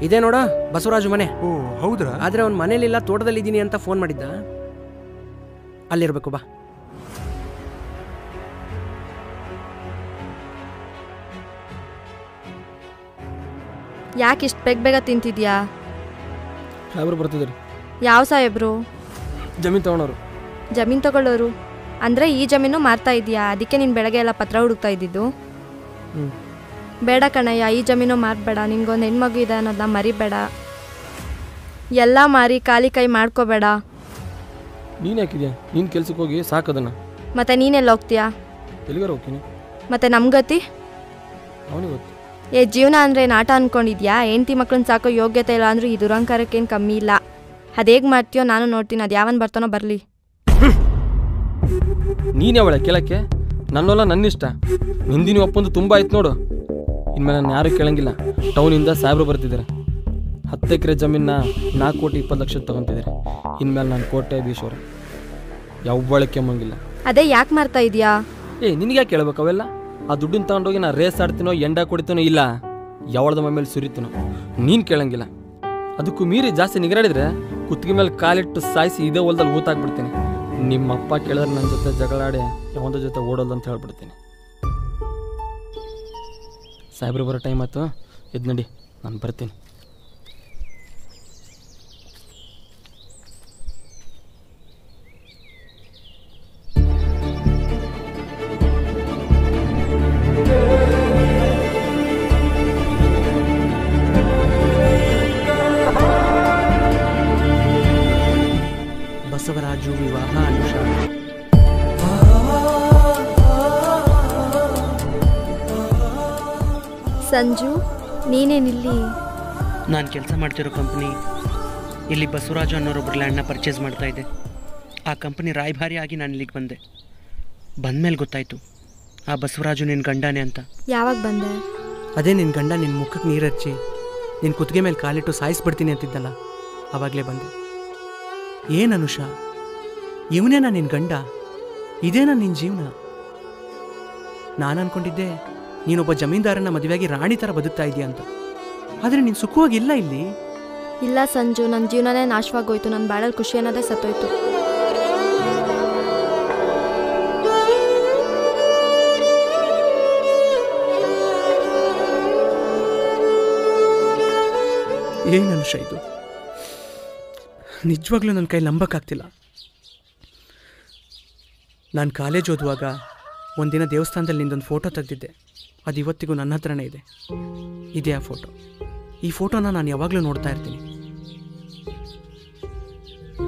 ಇದೇ ನೋಡ ಬಸವರಾಜು ಮನೆ. ಓ ಹೌದ್ರಾ? ಆದರೆ ಅವ್ನ ಮನೇಲಿಲ್ಲ, ತೋಟದಲ್ಲಿದ್ದೀನಿ ಅಂತ ಫೋನ್ ಮಾಡಿದ್ದ. ಅಲ್ಲಿರ್ಬೇಕು, ಬಾ. ಯಾಕೆ ಇಷ್ಟು ಬೇಗ ತಿಂತಿದ್ಯಾ? ಸಾಹೇಬ್ರು ಬರ್ತಿದ್ರು. ಯಾವ ಸಾಹೇಬ್ರು? ಜಮೀನು ತಗೊಳೋರು. ಜಮೀನು ತಗೊಳ್ಳೋರು ಅಂದರೆ ಈ ಜಮೀನು ಮಾರ್ತಾ ಇದೆಯಾ? ಅದಕ್ಕೆ ನೀನು ಬೆಳಗ್ಗೆ ಎಲ್ಲ ಪತ್ರ ಹುಡುಕ್ತಾ ಇದ್ದಿದ್ದು? ಬೇಡ ಕಣಯ್ಯ, ಈ ಜಮೀನು ಮಾರ್ಬೇಡ. ನಿನ್ಗೊಂದು ಹೆಣ್ಮಗು ಇದೆ ಅನ್ನೋದನ್ನ ಮರಿಬೇಡ. ಎಲ್ಲ ಮಾರಿ ಖಾಲಿ ಕೈ ಮಾಡ್ಕೋಬೇಡ. ನೀನು ಯಾಕಿದ್ಯಾ? ನೀನು ಕೆಲ್ಸಕ್ಕೆ ಹೋಗಿ ಸಾಕದನ್ನು. ಮತ್ತೆ ನೀನೆಲ್ಲ ಹೋಗ್ತೀಯಾ? ಎಲ್ಲಿಗಾರ ಹೋಗ್ತೀನಿ. ಮತ್ತೆ ನಮ್ಗತಿ? ಅವನಿಗೆ ಗೊತ್ತು. ಜೀವನ ಅಂದರೆ ನಾಟ ಅಂದ್ಕೊಂಡಿದ್ಯಾ? ಹೆಂಡತಿ ಮಕ್ಕಳನ್ನ ಸಾಕೋ ಯೋಗ್ಯತೆ ಇಲ್ಲ ಅಂದರೂ ಈ ದುರಂಕಾರಕ್ಕೇನು ಕಮ್ಮಿ ಇಲ್ಲ. ಅದೇಗೆ ಮಾಡ್ತೀಯೋ ನಾನು ನೋಡ್ತೀನಿ. ಅದು ಯಾವನ್ ಬರ್ತಾನೋ ಬರಲಿ. ನೀನೇ ಅವಳೆ ಕೇಳಕ್ಕೆ? ನನ್ನೊಲ್ಲ ನನ್ನಿಷ್ಟ. ನಿಂದಿನ ಒಪ್ಪಂದು ತುಂಬ ಆಯ್ತು ನೋಡು. ಇನ್ಮೇಲೆ ನಾನು ಯಾರೂ ಕೇಳಂಗಿಲ್ಲ. ಟೌನಿಂದ ಸಾಹೇಬ್ರು ಬರ್ತಿದ್ದಾರೆ. 10 ಎಕರೆ ಜಮೀನ 4,20,00,000 ತೊಗೊತಿದ್ದಾರೆ. ಇನ್ಮೇಲೆ ನಾನು ಕೋಟ್ಯಾಧೀಶ್ವರ. ಯಾವಳೆ ಕೆಮ್ಮಂಗಿಲ್ಲ. ಅದೇ ಯಾಕೆ ಮಾರ್ತಾ ಇದೆಯಾ? ನಿನಗೆ ಯಾಕೆ ಕೇಳ್ಬೇಕು ಅವೆಲ್ಲ? ಆ ದುಡ್ಡನ್ನ ತಗೊಂಡೋಗಿ ನಾನು ರೇಸ್ ಆಡ್ತೀನೋ, ಎಂಡ ಕೊಡ್ತೀನೋ, ಇಲ್ಲ ಯಾವಳದ ಮೇಲೆ ಸುರಿತೀನೋ ನೀನು ಕೇಳಂಗಿಲ್ಲ. ಅದಕ್ಕೂ ಮೀರಿ ಜಾಸ್ತಿ ನಿಗರಾಡಿದ್ರೆ ಕುತ್ತಿಗೆ ಮೇಲೆ ಕಾಲಿಟ್ಟು ಸಾಯಿಸಿ ಇದೇ ಹೊಲದಲ್ಲಿ ಊತಾಕ್ಬಿಡ್ತೀನಿ. ನಿಮ್ಮಪ್ಪ ಕೇಳಿದ್ರೆ ನನ್ನ ಜೊತೆ ಜಗಳಾಡಿ ಯಾವಂದ ಜೊತೆ ಓಡೋದು ಅಂತ ಹೇಳ್ಬಿಡ್ತೀನಿ. ಸಾಹೇಬ್ರು ಬರೋ ಟೈಮ್ ಆಯ್ತು, ಎದ್ದು ನಡಿ, ನಾನು ಬರ್ತೀನಿ. ಬಸವರಾಜು ವಿವಾಹ ಅನುಷಾ. ಸಂಜು, ನೀನೇನಿಲ್ಲಿ? ನಾನು ಕೆಲಸ ಮಾಡ್ತಿರೋ ಕಂಪ್ನಿ ಇಲ್ಲಿ ಬಸವರಾಜು ಅನ್ನೋರೊಬ್ಬರು ಲ್ಯಾಂಡ್ನ ಪರ್ಚೇಸ್ ಮಾಡ್ತಾ ಇದೆ. ಆ ಕಂಪನಿ ರಾಯಭಾರಿ ಆಗಿ ನಾನು ಇಲ್ಲಿಗೆ ಬಂದೆ. ಬಂದಮೇಲೆ ಗೊತ್ತಾಯಿತು ಆ ಬಸವರಾಜು ನಿನ್ನ ಗಂಡನೇ ಅಂತ. ಯಾವಾಗ ಬಂದೆ? ಅದೇ ನಿನ್ನ ಗಂಡ ನಿನ್ನ ಮುಖಕ್ಕೆ ನೀರು ಹಚ್ಚಿ ನಿನ್ನ ಕುತ್ತಿಗೆ ಮೇಲೆ ಕಾಲಿಟ್ಟು ಸಾಯಿಸ್ಬಿಡ್ತೀನಿ ಅಂತಿದ್ದಲ್ಲ, ಆವಾಗಲೇ ಬಂದೆ. ಏನು ಅನುಷಾ, ಇವನೇನಾ ನಿನ್ನ ಗಂಡ? ಇದೇನಾ ನಿನ್ನ ಜೀವನ? ನಾನು ಅನ್ಕೊಂಡಿದ್ದೆ ನೀನೊಬ್ಬ ಜಮೀನ್ದಾರನ ಮದುವೆಯಾಗಿ ರಾಣಿ ಥರ ಬದುಕ್ತಾ ಇದೆಯಾ ಅಂತ. ಆದರೆ ನೀನು ಸುಖವಾಗಿಲ್ಲ ಇಲ್ಲಿ. ಇಲ್ಲ ಸಂಜು, ನನ್ನ ಜೀವನನೇ ನಾಶವಾಗೋಯ್ತು. ನನ್ನ ಬಾಳಲ್ಲಿ ಖುಷಿ ಅನ್ನೋದೇ ಸತ್ತೋಯ್ತು. ಏನು ಅನುಷಾ ಇದು? ನಿಜವಾಗ್ಲೂ ನನ್ನ ಕೈ ನಂಬಕ್ಕಾಗ್ತಿಲ್ಲ. ನಾನು ಕಾಲೇಜ್ ಓದುವಾಗ ಒಂದಿನ ದೇವಸ್ಥಾನದಲ್ಲಿ ನಿಂದೊಂದು ಫೋಟೋ ತೆಗೆದಿದ್ದೆ. ಅದು ಇವತ್ತಿಗೂ ನನ್ನ ಹತ್ರನೇ ಇದೆ. ಇದೇ ಆ ಫೋಟೋ. ಈ ಫೋಟೋನ ನಾನು ಯಾವಾಗಲೂ ನೋಡ್ತಾ ಇರ್ತೀನಿ.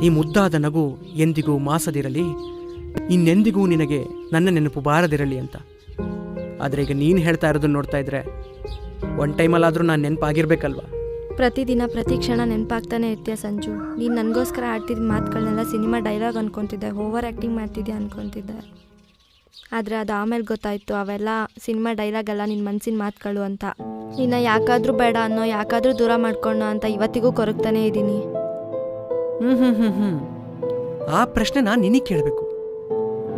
ಈ ಮುದ್ದಾದ ನಗು ಎಂದಿಗೂ ಮಾಸದಿರಲಿ, ಇನ್ನೆಂದಿಗೂ ನಿನಗೆ ನನ್ನ ನೆನಪು ಬಾರದಿರಲಿ ಅಂತ. ಆದರೆ ಈಗ ನೀನು ಹೇಳ್ತಾ ಇರೋದನ್ನ ನೋಡ್ತಾ ಇದ್ರೆ ಒನ್ ಟೈಮಲ್ಲಾದರೂ ನಾನು ನೆನಪಾಗಿರ್ಬೇಕಲ್ವಾ? ಪ್ರತಿದಿನ ಪ್ರತಿ ಕ್ಷಣ ನೆನಪಾಗ್ತಾನೆ ಇರ್ತೀಯ ಸಂಜು. ನೀನು ನನಗೋಸ್ಕರ ಆಡ್ತಿದ್ದ ಮಾತುಗಳನ್ನೆಲ್ಲ ಸಿನಿಮಾ ಡೈಲಾಗ್ ಅಂದ್ಕೊತಿದ್ದೆ, ಓವರ್ ಆ್ಯಕ್ಟಿಂಗ್ ಮಾಡ್ತಿದ್ದೆ ಅಂದ್ಕೊತಿದ್ದೆ. ಆದರೆ ಅದು ಆಮೇಲೆ ಗೊತ್ತಾಯಿತು ಅವೆಲ್ಲ ಸಿನಿಮಾ ಡೈಲಾಗ್ ಅಲ್ಲ, ನಿನ್ನ ಮನಸ್ಸಿನ ಮಾತುಗಳು ಅಂತ. ನಿನ್ನ ಯಾಕಾದರೂ ಬೇಡ ಅನ್ನೋ, ಯಾಕಾದರೂ ದೂರ ಮಾಡ್ಕೊಳ್ಳೋ ಅಂತ ಇವತ್ತಿಗೂ ಕೊರಗ್ತಾನೆ ಇದ್ದೀನಿ. ಆ ಪ್ರಶ್ನೆ ನಾನು ನಿನಗೆ ಕೇಳಬೇಕು.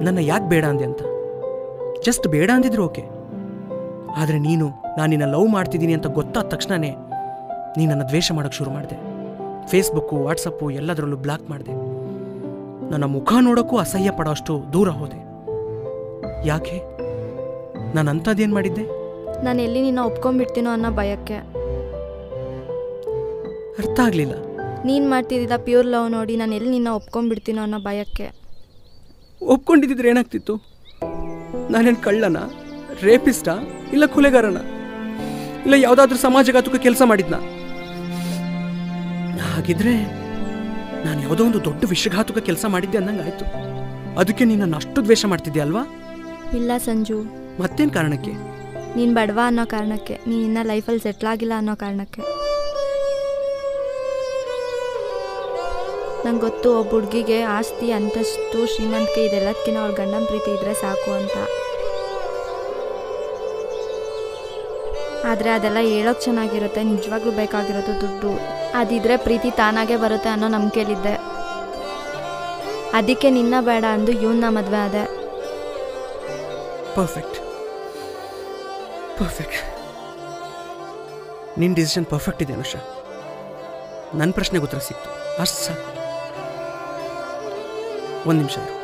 ನನ್ನ ಯಾಕೆ ಬೇಡ ಅಂದೆ ಅಂತ. ಜಸ್ಟ್ ಬೇಡ ಅಂದಿದ್ರು ಓಕೆ. ಆದರೆ ನೀನು ನಾನು ನಿನ್ನ ಲವ್ ಮಾಡ್ತಿದ್ದೀನಿ ಅಂತ ಗೊತ್ತಾದ ತಕ್ಷಣವೇ ನೀನು ನನ್ನ ದ್ವೇಷ ಮಾಡೋಕ್ಕೆ ಶುರು ಮಾಡಿದೆ. ಫೇಸ್ಬುಕ್ಕು, ವಾಟ್ಸಪ್ಪು ಎಲ್ಲದರಲ್ಲೂ ಬ್ಲಾಕ್ ಮಾಡಿದೆ. ನನ್ನ ಮುಖ ನೋಡೋಕ್ಕೂ ಅಸಹ್ಯ ಪಡೋಷ್ಟು ದೂರ ಹೋದೆ. ಯಾಕೆ? ನಾನು ಅಂಥದ್ದೇನು ಮಾಡಿದ್ದೆ? ನಾನು ಎಲ್ಲಿ ನಿನ್ನ ಒಪ್ಕೊಂಡ್ಬಿಡ್ತೀನೋ ಅನ್ನೋ ಭಯಕ್ಕೆ. ಅರ್ಥ ಆಗಲಿಲ್ಲ. ನೀನು ಮಾಡ್ತಿದ್ದ ಪ್ಯೂರ್ ಲವ್ ನೋಡಿ ನಾನು ಎಲ್ಲಿ ನಿನ್ನ ಒಪ್ಕೊಂಡ್ಬಿಡ್ತೀನೋ ಅನ್ನೋ ಭಯಕ್ಕೆ. ಒಪ್ಕೊಂಡಿದ್ದಿದ್ರೆ ಏನಾಗ್ತಿತ್ತು? ನಾನೇನು ಕಳ್ಳನ, ರೇಪಿಸ್ಟಾ, ಇಲ್ಲ ಕೊಲೆಗಾರನ, ಇಲ್ಲ ಯಾವುದಾದ್ರೂ ಸಮಾಜಘಾತುಕ ಕೆಲಸ ಮಾಡಿದ್ನ? ಹಾಗಿದ್ರೆ ನಾನು ಯಾವುದೋ ಒಂದು ದೊಡ್ಡ ವಿಷಘಾತುಕ ಕೆಲಸ ಮಾಡಿದ್ದೆ ಅನ್ನಂಗೆ ಆಯ್ತು. ಅದಕ್ಕೆ ನೀನು ಅಷ್ಟು ದ್ವೇಷ ಮಾಡ್ತಿದ್ದೆ ಅಲ್ವಾ? ಇಲ್ಲ ಸಂಜು. ಮತ್ತೇನು ಕಾರಣಕ್ಕೆ? ನೀನು ಬಡವ ಅನ್ನೋ ಕಾರಣಕ್ಕೆ, ನೀನು ಇನ್ನ ಲೈಫಲ್ಲಿ ಸೆಟ್ಲ್ ಆಗಿಲ್ಲ ಅನ್ನೋ ಕಾರಣಕ್ಕೆ. ನಂಗೆ ಗೊತ್ತು ಒಬ್ಬ ಹುಡುಗಿಗೆ ಆಸ್ತಿ, ಅಂತಸ್ತು, ಶ್ರೀಮಂತಿಕೆ ಇದೆಲ್ಲದಕ್ಕಿಂತ ಅವಳ ಗಂಡನ ಪ್ರೀತಿ ಇದ್ದರೆ ಸಾಕು ಅಂತ. ಆದರೆ ಅದೆಲ್ಲ ಹೇಳೋಕ್ಕೆ ಚೆನ್ನಾಗಿರುತ್ತೆ, ನಿಜವಾಗ್ಲೂ ಬೇಕಾಗಿರೋದು ದುಡ್ಡು. ಅದಿದ್ರೆ ಪ್ರೀತಿ ತಾನಾಗೆ ಬರುತ್ತೆ ಅನ್ನೋ ನಂಬಿಕೆಯಲ್ಲಿದ್ದೆ. ಅದಕ್ಕೆ ನಿನ್ನ ಬೇಡ ಅಂದು ಇವನ್ನ ಮದುವೆ ಆದೆ. ಪರ್ಫೆಕ್ಟ್. ನಿನ್ನ ಡಿಸಿಷನ್ ಪರ್ಫೆಕ್ಟ್ ಇದೆ ಅನುಷಾ. ನನ್ನ ಪ್ರಶ್ನೆಗೆ ಉತ್ತರ ಸಿಕ್ತು, ಅಷ್ಟು ಸಾಕು. ಒಂದು ನಿಮಿಷ ಇರು.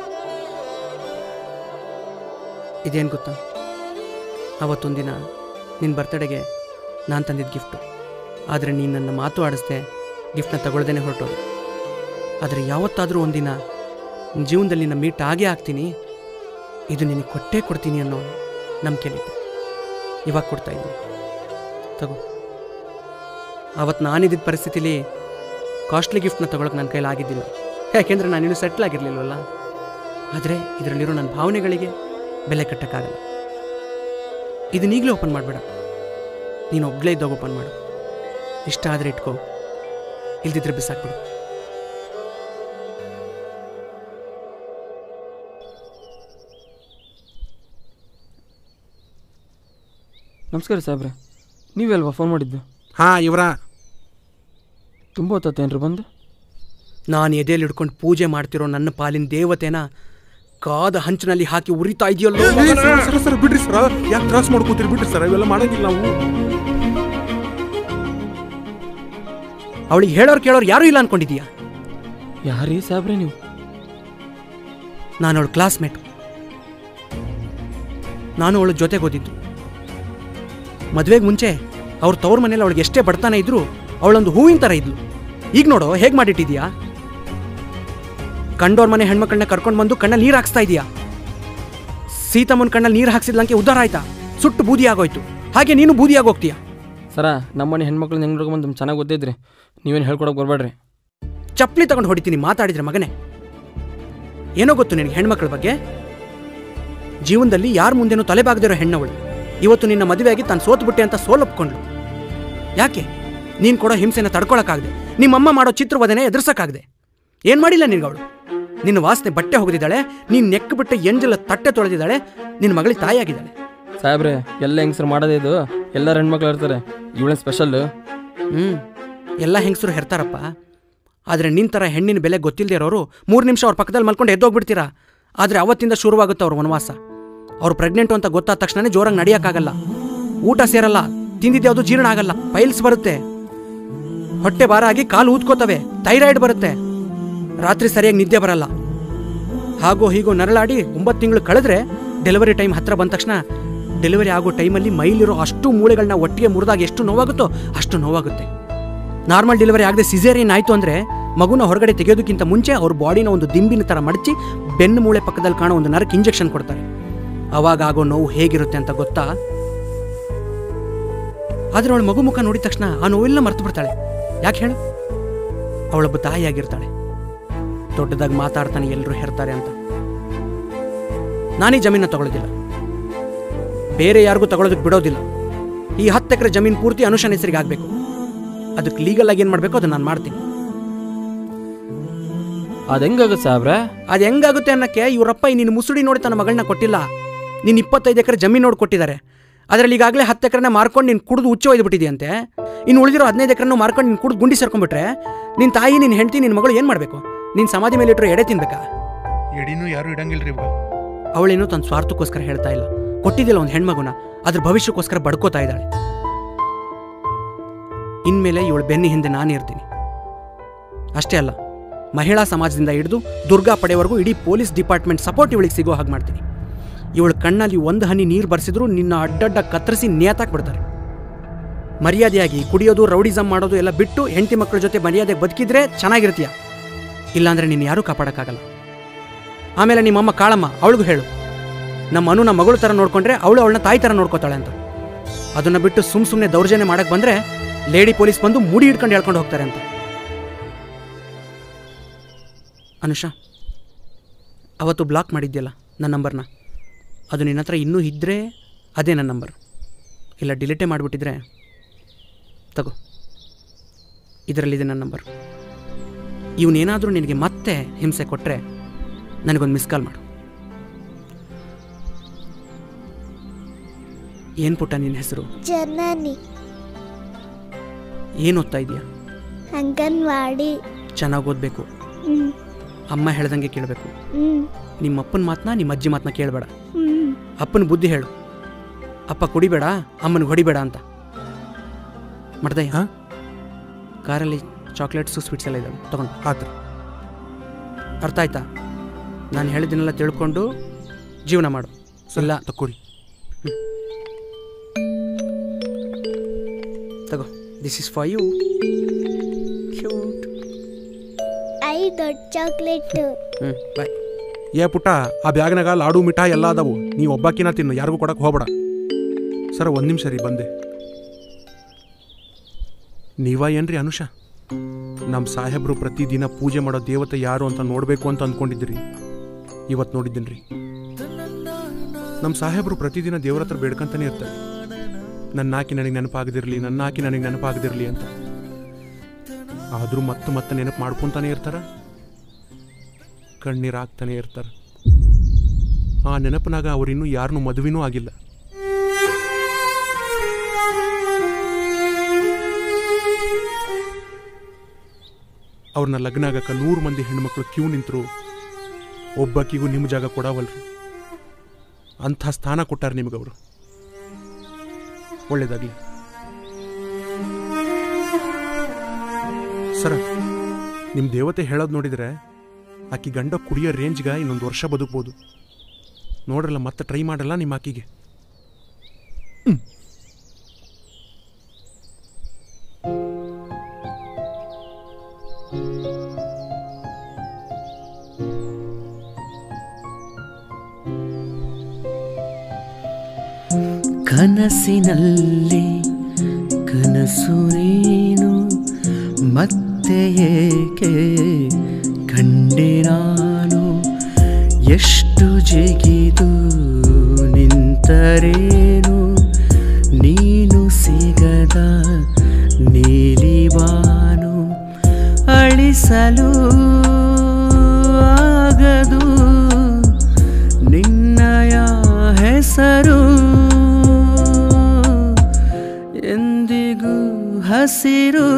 ಇದೇನು ಗೊತ್ತಾ, ಅವತ್ತೊಂದಿನ ನಿನ್ನ ಬರ್ತಡೆಗೆ ನಾನು ತಂದಿದ್ದ ಗಿಫ್ಟು. ಆದರೆ ನೀನು ನನ್ನ ಮಾತು ಆಡಿಸ್ದೆ, ಗಿಫ್ಟನ್ನ ತಗೊಳ್ದೇನೆ ಹೊರಟೋದು. ಆದರೆ ಯಾವತ್ತಾದರೂ ಒಂದಿನ ನಿನ್ನ ಜೀವನದಲ್ಲಿ ನಿನ್ನ ಮೀಟ್ ಆಗೇ ಆಗ್ತೀನಿ, ಇದು ನಿನಗೆ ಕೊಟ್ಟೇ ಕೊಡ್ತೀನಿ ಅನ್ನೋ ನಂಬಿಕೆಲಿದ್ದೆ. ಇವಾಗ ಕೊಡ್ತಾ ಇದ್ದೀನಿ, ತಗೋ. ಅವತ್ತು ನಾನಿದ್ದ ಪರಿಸ್ಥಿತಿಲಿ ಕಾಸ್ಟ್ಲಿ ಗಿಫ್ಟ್ನ ತೊಗೊಳಕ್ಕೆ ನನ್ನ ಕೈಲಿ ಆಗಿದ್ದಿಲ್ಲ, ಯಾಕೆಂದರೆ ನಾನಿನ್ನೂ ಸೆಟ್ಲ್ ಆಗಿರಲಿಲ್ವಲ್ಲ. ಆದರೆ ಇದರಲ್ಲಿರೋ ನನ್ನ ಭಾವನೆಗಳಿಗೆ ಬೆಲೆ ಕಟ್ಟೋಕ್ಕಾಗಲ್ಲ. ಇದನ್ನೀಗಲೇ ಓಪನ್ ಮಾಡಬೇಡ, ನೀನು ಒಬ್ಬಳೇ ಇದ್ದಾಗ ಓಪನ್ ಮಾಡು. ಇಷ್ಟ ಆದರೆ ಇಟ್ಕೋ, ಇಲ್ದಿದ್ರೆ ಬಿಸಾಕ್ಬಿಡು. ನಮಸ್ಕಾರ ಸಾಹೇಬ್ರೆ, ನೀವಲ್ವಾ ಫೋನ್ ಮಾಡಿದ್ದು? ಹಾಂ, ಇವರ ತುಂಬ ಹೊತ್ತೇನ್ರಿ ಬಂದು? ನಾನು ಎದೆಯಲ್ಲಿ ಹಿಡ್ಕೊಂಡು ಪೂಜೆ ಮಾಡ್ತಿರೋ ನನ್ನ ಪಾಲಿನ ದೇವತೆನ ಕಾದ ಹಂಚಿನಲ್ಲಿ ಹಾಕಿ ಉರಿತಾ ಇದೆಯಲ್ಲೋ. ಸರ್ ಬಿಡ್ರಿ ಸರ್, ಯಾಕೆ ತ್ರಾಸ ಮಾಡ್ಕೋತೀರಿ? ಬಿಡ್ರಿ ಸರ್, ಇವೆಲ್ಲ ಮಾಡಂಗಿಲ್ಲ ನಾವು. ಅವಳಿಗೆ ಹೇಳೋರು ಕೇಳೋರು ಯಾರೂ ಇಲ್ಲ ಅನ್ಕೊಂಡಿದೀಯಾ? ಯಾರೀ ಸಾಹೇಬ್ರೆ ನೀವು? ನಾನು ಅವಳು ಕ್ಲಾಸ್ಮೇಟು. ನಾನು ಅವಳ ಜೊತೆಗೆ ಓದಿದ್ದು. ಮದುವೆಗೆ ಮುಂಚೆ ಅವ್ರ ತವ್ರ ಮನೇಲಿ ಅವಳಿಗೆ ಎಷ್ಟೇ ಬಡ್ತಾನೆ ಇದ್ರು ಅವಳೊಂದು ಹೂವಿನ ಥರ ಇದ್ಲು. ಈಗ ನೋಡೋ ಹೇಗೆ ಮಾಡಿಟ್ಟಿದ್ಯಾ. ಕಂಡೋರ್ ಮನೆ ಹೆಣ್ಮಕ್ಳನ್ನ ಕರ್ಕೊಂಡು ಬಂದು ಕಣ್ಣಲ್ಲಿ ನೀರು ಹಾಕ್ಸ್ತಾ ಇದೀಯಾ. ಸೀತಮ್ಮನ ಕಣ್ಣಲ್ಲಿ ನೀರು ಹಾಕ್ಸಿದ್ಲಂಕೆ ಉದ್ಧಾರ ಆಯ್ತಾ? ಸುಟ್ಟು ಬೂದಿ ಆಗೋಯ್ತು. ಹಾಗೆ ನೀನು ಬೂದಿ ಆಗೋಗ್ತೀಯಾ. ಸರ, ನಮ್ಮನೆ ಹೆಣ್ಮಕ್ಳನ್ನ ಹೆಂಗೆ ನೋಡ್ಕೊಂಬಂದು ಚೆನ್ನಾಗಿ ಓದಿದ್ರಿ, ನೀವೇನು ಹೇಳ್ಕೊಡೋಕೆ ಬರಬೇಡ್ರಿ. ಚಪ್ಪಲಿ ತಗೊಂಡು ಹೊಡಿತೀನಿ ಮಾತಾಡಿದ್ರೆ ಮಗನೇ. ಏನೋ ಗೊತ್ತು ನಿನಗೆ ಹೆಣ್ಮಕ್ಳ ಬಗ್ಗೆ? ಜೀವನದಲ್ಲಿ ಯಾರ ಮುಂದೆನೂ ತಲೆಬಾಗದಿರೋ ಹೆಣ್ಣವಳು ಇವತ್ತು ನಿನ್ನ ಮದುವೆಯಾಗಿ ತಾನು ಸೋತ್ಬಿಟ್ಟೆ ಅಂತ ಸೋಲೊಪ್ಕೊಂಡ್ಳು. ಯಾಕೆ? ನೀನು ಕೊಡೋ ಹಿಂಸೆನ ತಡ್ಕೊಳಕ್ಕಾಗದೆ, ನಿಮ್ಮಮ್ಮ ಮಾಡೋ ಚಿತ್ರವದನೆ ಎದುರ್ಸಕ್ಕಾಗದೆ. ಏನು ಮಾಡಿಲ್ಲ ನಿನ್ಗವಳು? ನಿನ್ನ ವಾಸನೆ ಬಟ್ಟೆ ಹೋಗಿದ್ದಾಳೆ, ನೀನು ನೆಕ್ ಬಿಟ್ಟೆ ಎಂಜಲ ತಟ್ಟೆ ತೊಳೆದಿದ್ದಾಳೆ, ನಿನ್ನ ಮಗಳಿಗೆ ತಾಯಿಯಾಗಿದ್ದಾಳೆ. ಸಾಹೇಬ್ರೆ, ಎಲ್ಲ ಹೆಂಗಸರು ಮಾಡೋದೇ ಇದು. ಎಲ್ಲರ ಹೆಣ್ಮಕ್ಳು ಇರ್ತಾರೆ, ಇವಳೇ ಸ್ಪೆಷಲ್ಲು. ಎಲ್ಲ ಹೆಂಗಸರು ಹೆರ್ತಾರಪ್ಪ. ಆದರೆ ನಿನ್ನ ಥರ ಹೆಣ್ಣಿನ ಬೆಲೆ ಗೊತ್ತಿಲ್ಲದೆ ಇರೋರು 3 ನಿಮಿಷ ಅವ್ರ ಪಕ್ಕದಲ್ಲಿ ಮಲ್ಕೊಂಡು ಎದ್ದೋಗ್ಬಿಡ್ತೀರಾ. ಆದರೆ ಅವತ್ತಿಂದ ಶುರುವಾಗುತ್ತೆ ಅವ್ರ ವನವಾಸ. ಅವ್ರು ಪ್ರೆಗ್ನೆಂಟು ಅಂತ ಗೊತ್ತಾದ ತಕ್ಷಣ ಜೋರಾಗಿ ನಡೆಯೋಕ್ಕಾಗಲ್ಲ, ಊಟ ಸೇರಲ್ಲ, ತಿಂದಿದ್ಯಾವುದು ಜೀರ್ಣ ಆಗಲ್ಲ, ಪೈಲ್ಸ್ ಬರುತ್ತೆ, ಹೊಟ್ಟೆ ಭಾರ ಆಗಿ ಕಾಲು ಊದ್ಕೋತವೆ, ಥೈರಾಯ್ಡ್ ಬರುತ್ತೆ, ರಾತ್ರಿ ಸರಿಯಾಗಿ ನಿದ್ದೆ ಬರಲ್ಲ. ಹಾಗೋ ಹೀಗೋ ನರಳಾಡಿ 9 ತಿಂಗಳು ಕಳೆದ್ರೆ ಡೆಲಿವರಿ ಟೈಮ್ ಹತ್ರ ಬಂದ ತಕ್ಷಣ ಡೆಲಿವರಿ ಆಗೋ ಟೈಮಲ್ಲಿ ಮೈಲಿರೋ ಅಷ್ಟು ಮೂಳೆಗಳನ್ನ ಒಟ್ಟಿಗೆ ಮುರಿದಾಗ ಎಷ್ಟು ನೋವಾಗುತ್ತೋ ಅಷ್ಟು ನೋವಾಗುತ್ತೆ. ನಾರ್ಮಲ್ ಡೆಲಿವರಿ ಆಗದೆ ಸಿಸೇರಿಯನ್ ಆಯಿತು ಅಂದರೆ ಮಗುನ ಹೊರಗಡೆ ತೆಗೆಯೋದಕ್ಕಿಂತ ಮುಂಚೆ ಅವ್ರ ಬಾಡಿನ ಒಂದು ದಿಂಬಿನ ಥರ ಮಡಚಿ ಬೆನ್ನು ಮೂಳೆ ಪಕ್ಕದಲ್ಲಿ ಕಾಣೋ ಒಂದು ನರಕ್ಕೆ ಇಂಜೆಕ್ಷನ್ ಕೊಡ್ತಾರೆ. ಅವಾಗ ಆಗೋ ನೋವು ಹೇಗಿರುತ್ತೆ ಅಂತ ಗೊತ್ತಾ? ಆದರೆ ಅವಳ ಮಗು ಮುಖ ನೋಡಿದ ತಕ್ಷಣ ಆ ನೋವೆಲ್ಲ ಮರ್ತು ಬಿಡ್ತಾಳೆ. ಯಾಕೆ ಹೇಳು? ಅವಳೊಬ್ಬ ತಾಯಿಯಾಗಿರ್ತಾಳೆ. ದೊಡ್ಡದಾಗಿ ಮಾತಾಡ್ತಾನೆ ಎಲ್ಲರೂ ಹೆರ್ತಾರೆ ಅಂತ. ನಾನೀ ಜಮೀನ ತಗೊಳ್ಳೋದಿಲ್ಲ, ಬೇರೆ ಯಾರಿಗೂ ತಗೊಳ್ಳೋದಕ್ಕೆ ಬಿಡೋದಿಲ್ಲ. ಈ 10 ಎಕರೆ ಜಮೀನು ಪೂರ್ತಿ ಅನುಷನ್ ಹೆಸರಿಗೆ ಆಗಬೇಕು. ಅದಕ್ಕೆ ಲೀಗಲ್ ಆಗಿ ಏನು ಮಾಡಬೇಕು ಅದನ್ನು ನಾನು ಮಾಡ್ತೀನಿ. ಅದು ಹೆಂಗಾಗುತ್ತೆ ಸಾಹೇಬ್ರೆ? ಅದು ಹೆಂಗಾಗುತ್ತೆ ಅನ್ನೋಕ್ಕೆ ಇವರಪ್ಪ ನಿನ್ನ ಮುಸುಡಿ ನೋಡಿ ತನ್ನ ಮಗಳನ್ನ ಕೊಟ್ಟಿಲ್ಲ, ನೀನು 25 ಎಕರೆ ಜಮೀನು ನೋಡಿ ಕೊಟ್ಟಿದ್ದಾರೆ. ಅದರಲ್ಲಿ ಈಗಾಗಲೇ 10 ಎಕರೆನ ಮಾರ್ಕೊಂಡು ನೀನು ಕುಡಿದು ಹುಚ್ಚು ಒಯ್ದುಬಿಟ್ಟಿದೆಯಂತೆ. ಇನ್ನು ಉಳಿದಿರೋ 15 ಎಕರೆನೂ ಮಾರ್ಕೊಂಡು ನೀನು ಕುಡಿದು ಗುಂಡಿ ಸೇರ್ಕೊಂಡ್ಬಿಟ್ರೆ ನಿನ್ನ ತಾಯಿ, ನಿನ್ನ ಹೆಂಡತಿ, ನಿನ್ನ ಮಗಳು ಏನು ಮಾಡಬೇಕು? ನೀನು ಸಮಾಧಿ ಮೇಲೆ ಇಟ್ಟರು ಎಡೆ ತಿನ್ಬೇಕಾ? ಎಡಿನೂ ಯಾರು ಇಡಂಗಿಲ್ರಿ. ಅವಳೇನೋ ತನ್ನ ಸ್ವಾರ್ಥಕ್ಕೋಸ್ಕರ ಹೇಳ್ತಾ ಇಲ್ಲ, ಕೊಟ್ಟಿದ್ದಿಲ್ಲ ಒಂದು ಹೆಣ್ಮಗುನ, ಅದ್ರ ಭವಿಷ್ಯಕ್ಕೋಸ್ಕರ ಬಡ್ಕೋತಾ ಇದ್ದಾಳೆ. ಇನ್ಮೇಲೆ ಇವಳು ಬೆನ್ನಿ ಹಿಂದೆ ನಾನು ಇರ್ತೀನಿ. ಅಷ್ಟೇ ಅಲ್ಲ, ಮಹಿಳಾ ಸಮಾಜದಿಂದ ಹಿಡಿದು ದುರ್ಗಾ ಪಡೆವರೆಗೂ ಇಡೀ ಪೊಲೀಸ್ ಡಿಪಾರ್ಟ್ಮೆಂಟ್ ಸಪೋರ್ಟ್ ಇವಳಿಗೆ ಸಿಗೋ ಹಾಗೆ ಮಾಡ್ತೀನಿ. ಇವಳ ಕಣ್ಣಲ್ಲಿ 1 ಹನಿ ನೀರು ಬರ್ಸಿದ್ರು ನಿನ್ನ ಅಡ್ಡಡ್ಡ ಕತ್ತರಿಸಿ ನೇತಾಕ್ಬಿಡ್ತಾರೆ. ಮರ್ಯಾದೆಯಾಗಿ ಕುಡಿಯೋದು, ರೌಡಿಸಮ್ ಮಾಡೋದು ಎಲ್ಲ ಬಿಟ್ಟು ಹೆಂಡತಿ ಮಕ್ಕಳ ಜೊತೆ ಮರ್ಯಾದೆಗೆ ಬದುಕಿದ್ರೆ ಚೆನ್ನಾಗಿರ್ತೀಯ. ಇಲ್ಲಾಂದರೆ ನೀನು ಯಾರೂ ಕಾಪಾಡೋಕ್ಕಾಗಲ್ಲ. ಆಮೇಲೆ ನಿಮ್ಮಮ್ಮ ಕಾಳಮ್ಮ, ಅವಳಿಗೂ ಹೇಳು, ನಮ್ಮ ಅನು ನಮ್ಮ ಮಗಳು ಥರ ನೋಡ್ಕೊಂಡ್ರೆ ಅವಳು ಅವಳನ್ನ ತಾಯಿ ಥರ ನೋಡ್ಕೋತಾಳೆ ಅಂತ. ಅದನ್ನು ಬಿಟ್ಟು ಸುಮ್ಮನೆ ದೌರ್ಜನ್ಯ ಮಾಡಕ್ಕೆ ಬಂದರೆ ಲೇಡಿ ಪೊಲೀಸ್ ಬಂದು ಮುಡಿ ಹಿಡ್ಕೊಂಡು ಹೇಳ್ಕೊಂಡು ಹೋಗ್ತಾರೆ ಅಂತ. ಅನುಷಾ, ಅವತ್ತು ಬ್ಲಾಕ್ ಮಾಡಿದ್ಯಲ್ಲ ನನ್ನ ನಂಬರ್ನ, ಅದು ನಿನ್ನ ಹತ್ರ ಇನ್ನೂ ಇದ್ದರೆ ಅದೇ ನನ್ನ ನಂಬರ್. ಇಲ್ಲ ಡಿಲೀಟೇ ಮಾಡಿಬಿಟ್ಟಿದ್ರೆ ತಗೋ, ಇದರಲ್ಲಿದೆ ನನ್ನ ನಂಬರ್. ಇವನೇನಾದರೂ ನಿನಗೆ ಮತ್ತೆ ಹಿಂಸೆ ಕೊಟ್ಟರೆ ನನಗೊಂದು ಮಿಸ್ ಕಾಲ್ ಮಾಡು. ಏನು ಪುಟ್ಟ ನಿನ್ನ ಹೆಸರು? ಜನನಿ. ಏನು ಓದ್ತಾ ಇದೆಯಾ? ಅಂಗನವಾಡಿ. ಚೆನ್ನಾಗಿ ಓದಬೇಕು, ಅಮ್ಮ ಹೇಳ್ದಂಗೆ ಕೇಳಬೇಕು. ನಿಮ್ಮ ಅಪ್ಪನ ಮಾತನ್ನ ನಿಮ್ಮ ಅಜ್ಜಿ ಮಾತನ್ನ ಕೇಳಬೇಡ. ಅಪ್ಪನ ಬುದ್ಧಿ ಹೇಳು, ಅಪ್ಪ ಕುಡಿಬೇಡ, ಅಮ್ಮನಿಗೆ ಹೊಡಿಬೇಡ ಅಂತ. ಮಾಡ್ದಯ್ಯ, ಕಾರಲ್ಲಿ ಚಾಕ್ಲೇಟ್ಸು ಸ್ವೀಟ್ಸ್ ಎಲ್ಲ ಇದ್ದಾವೆ ತೊಗೊಂಡು. ಆತ್ರಿ. ಅರ್ಥ ಆಯ್ತಾ? ನಾನು ಹೇಳಿದ್ದನ್ನೆಲ್ಲ ತಿಳ್ಕೊಂಡು ಜೀವನ ಮಾಡು. ಇಲ್ಲ ತಕ್ಕೋರಿ. ತಗೋ, this is for you. Cute. ಐ ದೊಡ್ಡ ಚಾಕ್ಲೇಟ್. ಬಾಯ್. ಏ ಪುಟ್ಟ, ಆ ಬ್ಯಾಗ್ನಾಗ ಲಾಡು ಮಿಠಾಯಿ ಎಲ್ಲ ಅದಾವು. ನೀವು ಒಬ್ಬಾಕಿನ ತಿನ್ನು, ಯಾರಿಗೂ ಕೊಡಕ್ಕೆ ಹೋಗ್ಬೇಡ. ಸರ್, ಒಂದು ನಿಮಿಷ ರೀ, ಬಂದೆ. ನೀವ ಏನ್ರಿ ಅನುಷಾ? ನಮ್ಮ ಸಾಹೇಬರು ಪ್ರತಿದಿನ ಪೂಜೆ ಮಾಡೋ ದೇವತೆ ಯಾರು ಅಂತ ನೋಡಬೇಕು ಅಂತ ಅಂದ್ಕೊಂಡಿದ್ರಿ. ಇವತ್ತು ನೋಡಿದ್ದೀನಿ ರೀ. ನಮ್ಮ ಸಾಹೇಬರು ಪ್ರತಿದಿನ ದೇವ್ರ ಹತ್ರ ಬೇಡ್ಕಂತಾನೆ ಇರ್ತಾರೆ, ನನ್ನಾಕಿ ನನಗೆ ನೆನಪಾಗದಿರಲಿ, ನನ್ನಾಕಿ ನನಗೆ ನೆನಪಾಗದಿರಲಿ ಅಂತ. ಆದರೂ ಮತ್ತೆ ಮತ್ತೆ ನೆನಪು ಮಾಡ್ಕೊತಾನೆ ಇರ್ತಾರೆ, ಕಣ್ಣೀರಾಗ್ತಾನೆ ಇರ್ತಾರೆ. ಆ ನೆನಪಿನಾಗ ಅವರಿನ್ನೂ ಯಾರನ್ನೂ ಮದುವೆನೂ ಆಗಿಲ್ಲ. ಅವ್ರನ್ನ ಲಗ್ನ ಆಗಕ್ಕೆ 100 ಮಂದಿ ಹೆಣ್ಮಕ್ಳು ಕ್ಯೂ ನಿಂತರು, ಒಬ್ಬಾಕಿಗೂ ನಿಮ್ಮ ಜಾಗ ಕೊಡವಲ್ರಿ. ಅಂಥ ಸ್ಥಾನ ಕೊಟ್ಟಾರ ನಿಮಗವರು. ಒಳ್ಳೇದಾಗ್ಲಿ ಸರ. ನಿಮ್ಮ ದೇವತೆ ಹೇಳೋದು ನೋಡಿದರೆ ಆಕಿ ಗಂಡ ಕುಡಿಯೋ ರೇಂಜ್ಗೆ ಇನ್ನೊಂದು ವರ್ಷ ಬದುಕ್ಬೋದು. ನೋಡ್ರಲ್ಲ, ಮತ್ತೆ ಟ್ರೈ ಮಾಡಲ್ಲ ನಿಮ್ಮ ಆಕಿಗೆ. ಕನಸಿನಲ್ಲಿ ಕನಸು ನೀನು ಮತ್ತೆ ಏಕೆ ಕಂಡೆ ನಾನು, ಎಷ್ಟು ಜಿಗಿದು ನಿಂತರೇನು ನೀನು ಸಿಗದ ನೀಲಿವಾನು, ಅಳಿಸಲು ಆಗದು ನಿನ್ನಯ ಹೆಸರು, ಎಂದಿಗೂ ಹಸಿರು.